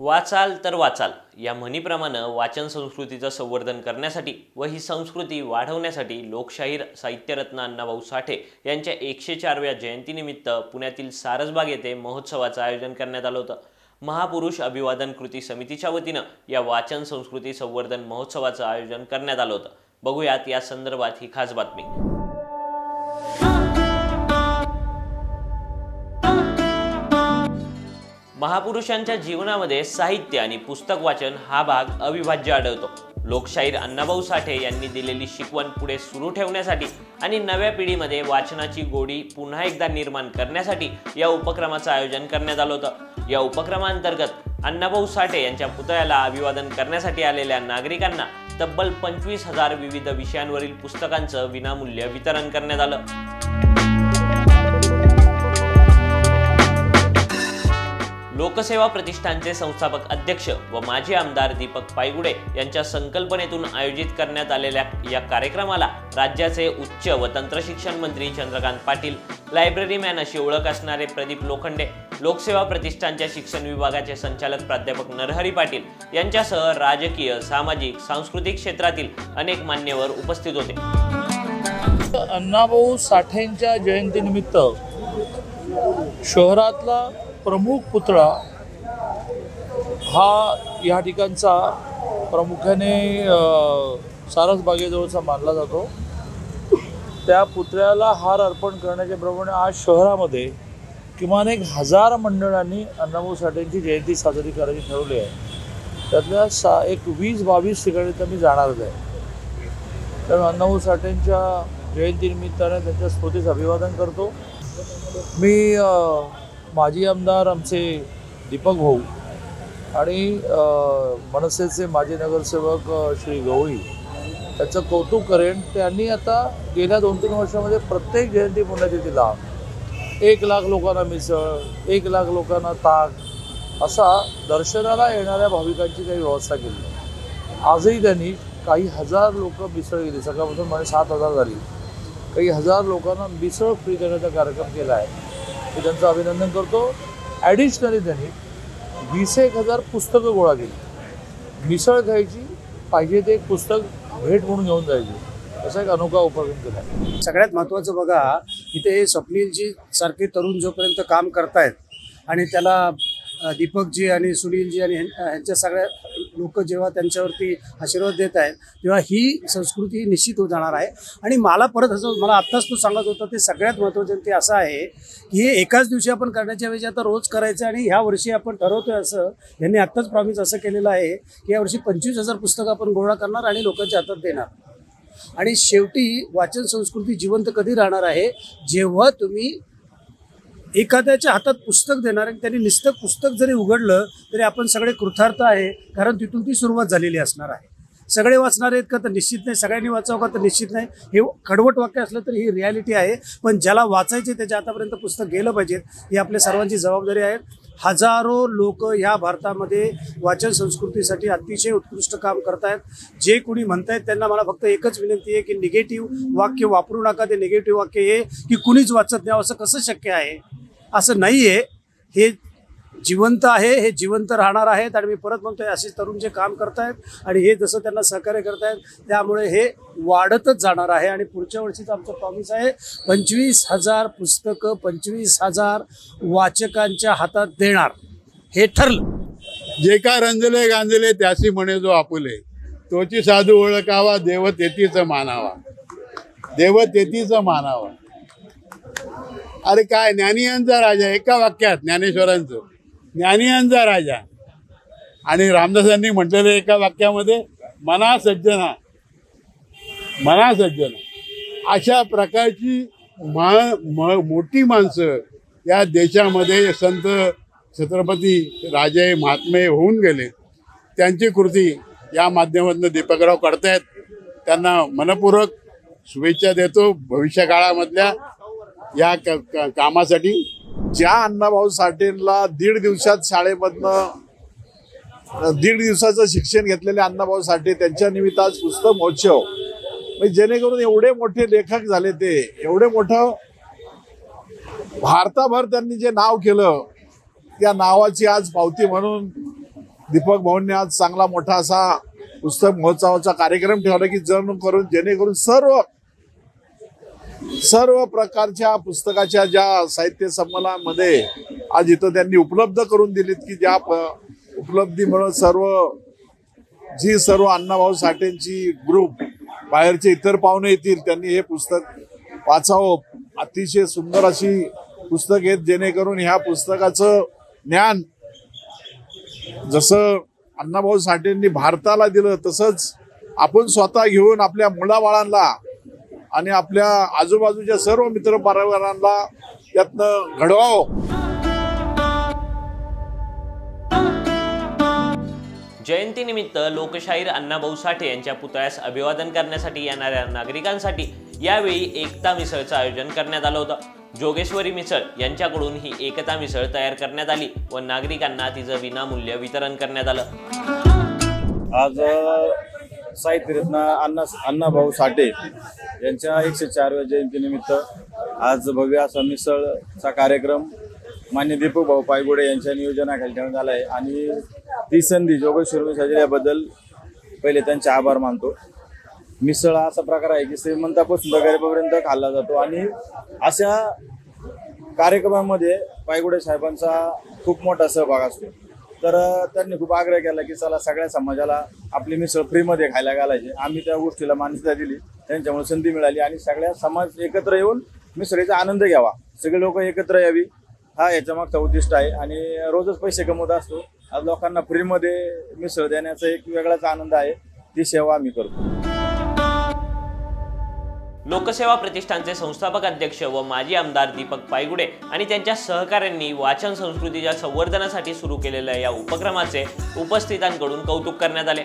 वाचाल तर वाचाल या म्हणीप्रमाणे वाचन संस्कृतीचं संवर्धन करण्यासाठी व ही संस्कृती वाढवण्यासाठी लोकशाहीर साहित्यरत्न अण्णाभाऊ साठे यांच्या 104व्या जयंतीनिमित्त पुण्यातील सारसबाग येथे महोत्सवाचं आयोजन करण्यात आलं होतं। महापुरुष अभिवादन कृती समितीच्या वतीनं या वाचन संस्कृती संवर्धन महोत्सवाचं आयोजन करण्यात आलं होतं। बघूयात या संदर्भात ही खास बातमी। महापुरुषांच्या जीवनामध्ये साहित्य आणि पुस्तक वाचन हा भाग अविभाज्य आढळतो। लोकशाहीर अण्णाभाऊ साठे यांनी दिलेली शिकवण पुढे सुरू ठेवण्यासाठी आणि नव्या पिढीमध्ये वाचनाची गोडी पुन्हा एकदा निर्माण करण्यासाठी या उपक्रमाचं आयोजन करण्यात आलं होतं। या उपक्रमांतर्गत अण्णाभाऊ साठे यांच्या पुतळ्याला अभिवादन करण्यासाठी आलेल्या नागरिकांना तब्बल 25,000 विविध विषयांवरील पुस्तकांचं विनामूल्य वितरण करण्यात आलं। लोकसेवा प्रतिष्ठानचे संस्थापक अध्यक्ष व माजी आमदार दीपक पायगुडे यांच्या संकल्पनेतून आयोजित करण्यात आलेल्या या कार्यक्रमाला राज्याचे उच्च व तंत्रशिक्षण मंत्री चंद्रकांत पाटील, लायब्ररी मॅन अशी ओळख असणारे प्रदीप लोखंडे, लोकसेवा प्रतिष्ठानच्या शिक्षण विभागाचे संचालक प्राध्यापक नरहरी पाटील यांच्यासह राजकीय, सामाजिक, सांस्कृतिक क्षेत्रातील अनेक मान्यवर उपस्थित होते। अण्णाभाऊ साठेंच्या जयंतीनिमित्त शहरातला प्रमुख पुतळा हा या ठिकाणचा प्रामुख्याने सारसबागेजवळचा मानला जातो। त्या पुतळ्याला हार अर्पण करण्याच्या प्रमाणे आज शहरामध्ये किमान 1000 मंडळांनी अण्णाभाऊ साठेंची जयंती साजरी करायची ठरवली आहे। त्यातल्या 20-22 ठिकाणी तर मी जाणारच आहे। त्यामुळे अण्णाभाऊ साठेंच्या जयंतीनिमित्ताने त्यांच्या स्मृतीस अभिवादन करतो। मी माजी आमदार आमचे दीपक भाऊ आणि मनसेचे माजी नगरसेवक श्री गवळी त्याचं कौतुक करेन। त्यांनी आता गेल्या 2-3 वर्षामध्ये प्रत्येक जयंती पुण्यतिथीला 1 लाख लोकांना मिसळ, 1 लाख लोकांना ताक असा दर्शनाला येणाऱ्या भाविकांची काही व्यवस्था केली आहे। आजही त्यांनी काही हजार लोक मिसळ गेली, सकाळपासून म्हणजे 7,000 झाली, काही हजार लोकांना मिसळ फ्री करण्याचा कार्यक्रम केला आहे। मी त्यांचं अभिनंदन करतो। ॲडिशनली त्यांनी 20,000 पुस्तकं गोळा केली। मिसळ खायची, पाहिजे ते एक पुस्तक भेट म्हणून घेऊन जायची, असा एक अनोखा उपक्रम केला आहे। सगळ्यात महत्त्वाचं बघा, इथे स्वप्नीलजी सारखे तरुण जोपर्यंत काम करतायत आणि त्याला दीपकजी आणि सुनीलजी आणि ह्यांच्या सगळ्या लोक जेव्हा त्यांच्यावरती आशीर्वाद देत आहेत तेव्हा ही संस्कृती निश्चित होत जाणार आहे। आणि मला परत असं मला आत्ताच तो सांगत होता, ते सगळ्यात महत्त्वाचं ते असं आहे की हे एकाच दिवशी आपण करण्याच्या ऐवजी आता रोज करायचं। आणि ह्या वर्षी आपण ठरवतोय असं, यांनी आत्ताच प्रॉमिस असं केलेलं आहे की यावर्षी 25,000 पुस्तकं आपण गोळा करणार आणि लोकांच्या हातात देणार। आणि शेवटी वाचन संस्कृती जिवंत कधी राहणार आहे, जेव्हा तुम्ही एखाद्याच्या हातात पुस्तक देणार आणि त्यांनी नुसतं पुस्तक जरी उघडलं तरी आपण सगळे कृतार्थ आहे, कारण तिथून ती सुरुवात झालेली असणार आहे। सगळे वाचणार आहेत का तर निश्चित नाही, सगळ्यांनी वाचावं का तर निश्चित नाही। हे कडवट वाक्य असलं तरी ही रियालिटी आहे, पण ज्याला वाचायचे त्याच्या हातापर्यंत पुस्तक गेलं पाहिजेत, ही आपल्या सर्वांची जबाबदारी आहे। हजारो लोक ह्या भारतामध्ये वाचन संस्कृतीसाठी अतिशय उत्कृष्ट काम करतायत। जे कोणी म्हणतायत त्यांना मला फक्त एकच विनंती आहे की निगेटिव्ह वाक्य वापरू नका। ते निगेटिव्ह वाक्य हे की कुणीच वाचत नाही असं कसं शक्य आहे, असं नाही आहे। हे जिवंत आहे, हे जिवंत राहणार आहेत। आणि मी परत म्हणतोय, असे तरुण जे काम करतायत आणि हे जसं त्यांना सहकार्य करतायत त्यामुळे हे वाढतच जाणार आहे। आणि पुढच्या वर्षीचा आमचा प्रॉमिस आहे 25,000 पुस्तकं 25,000 वाचकांच्या हातात देणार, हे ठरलं। जे का रंजले गांजले त्यासी म्हणे जो आपुले, तोची साधू ओळखावा, देव तेथीच मानावा, देव तेथीच मानावा। अरे काय ज्ञानियांचा राजा, एका वाक्यात ज्ञानेश्वरांचं ज्ञानियांचा राजा। आणि रामदासांनी म्हटलेलं एका वाक्यामध्ये, मना सज्जना मना सज्जना। अशा प्रकारची मोठी माणसं या देशामध्ये संत छत्रपती राजे महात्मे होऊन गेले, त्यांची कृती या माध्यमातून दीपकराव करतायत। त्यांना मनपूर्वक शुभेच्छा देतो भविष्यकाळामधल्या या कामासाठी। ज्या अण्णाभाऊ साठेंना 1.5 दिवसात शाळेमधनं 1.5 दिवसाचं शिक्षण घेतलेले अण्णाभाऊ साठे त्यांच्या निमित्त आज पुस्तक महोत्सव, म्हणजे जेणेकरून एवढे मोठे लेखक झाले, ते एवढे मोठं भारताभर त्यांनी जे नाव केलं त्या नावाची आज पावती म्हणून दीपक भाऊंनी आज चांगला मोठा असा पुस्तक महोत्सवाचा कार्यक्रम ठेवला की जेणेकरून सर्व प्रकारच्या पुस्तकाच्या ज्या साहित्य संमेलनामध्ये आज इथं त्यांनी उपलब्ध करून दिलीत की ज्या उपलब्धीमुळे सर्व अण्णाभाऊ साठेंची ग्रुप बाहेरचे इतर पाहुणे येतील त्यांनी हे पुस्तक वाचावं. अतिशय सुंदर अशी पुस्तक आहेत जेणेकरून ह्या पुस्तकाचं ज्ञान जसं अण्णाभाऊ साठेंनी भारताला दिलं तसंच आपण स्वतः घेऊन आपल्या मुलाबाळांना आणि आपल्या आजूबाजूच्या सर्व मित्रपरिवारांना त्यातनं घडवावं. जयंतीनिमित्त लोकशाहीर अण्णाभाऊ साठे यांच्या पुतळ्यास अभिवादन करण्यासाठी येणाऱ्या नागरिकांसाठी यावेळी एकता मिसळचं आयोजन करण्यात आलं होतं. जोगेश्वरी मिसळ यांच्याकडून ही एकता मिसळ तयार करण्यात आली व नागरिकांना तिचं विनामूल्य वितरण करण्यात आलं. आज साहित्यरत्न अण्णाभाऊ साठे यांच्या 104व्या जयंतीनिमित्त आज भव्य असा मिसळचा कार्यक्रम मान्य दीपक भाऊ पायगुडे यांच्या नियोजनाखाली ठेवण्यात आला आहे आणि ती संधी जोगेश्वरी मिसळ दिल्याबद्दल पहिले त्यांचे आभार मानतो. मिसळ हा असा प्रकार आहे की श्रीमंतापासून गरिबापर्यंत खाल्ला जातो आणि अशा कार्यक्रमामध्ये पायगुडे साहेबांचा खूप मोठा सहभाग असतो. तर त्यांनी खूप आग्रह केला की चला सगळ्या समाजाला आपली मिसळ फ्रीमध्ये खायला घालायची. आम्ही त्या गोष्टीला मान्यता दिली, त्यांच्यामुळे संधी मिळाली आणि सगळ्या समाज एकत्र येऊन मिसळीचा आनंद घ्यावा, सगळे लोक एकत्र यावी हा याच्या मागचा उद्दिष्ट आहे. आणि रोजच पैसे कमवत असतो, आज लोकांना फ्रीमध्ये मिसळ देण्याचा एक वेगळाच आनंद आहे, ती सेवा आम्ही करतो. लोकसेवा प्रतिष्ठानचे संस्थापक अध्यक्ष व माजी आमदार दीपक पायगुडे आणि त्यांच्या सहकाऱ्यांनी वाचन संस्कृतीच्या संवर्धनासाठी सुरू केलेल्या या उपक्रमाचे उपस्थितांकडून कौतुक करण्यात आले.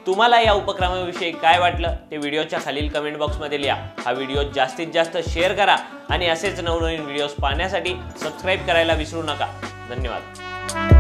तुम्हाला या उपक्रमाविषयी काय वाटलं ते व्हिडिओच्या खालील कमेंट बॉक्समध्ये लिहा. हा व्हिडिओ जास्तीत जास्त शेअर करा आणि असेच नवनवीन व्हिडिओज पाहण्यासाठी सबस्क्राईब करायला विसरू नका. धन्यवाद.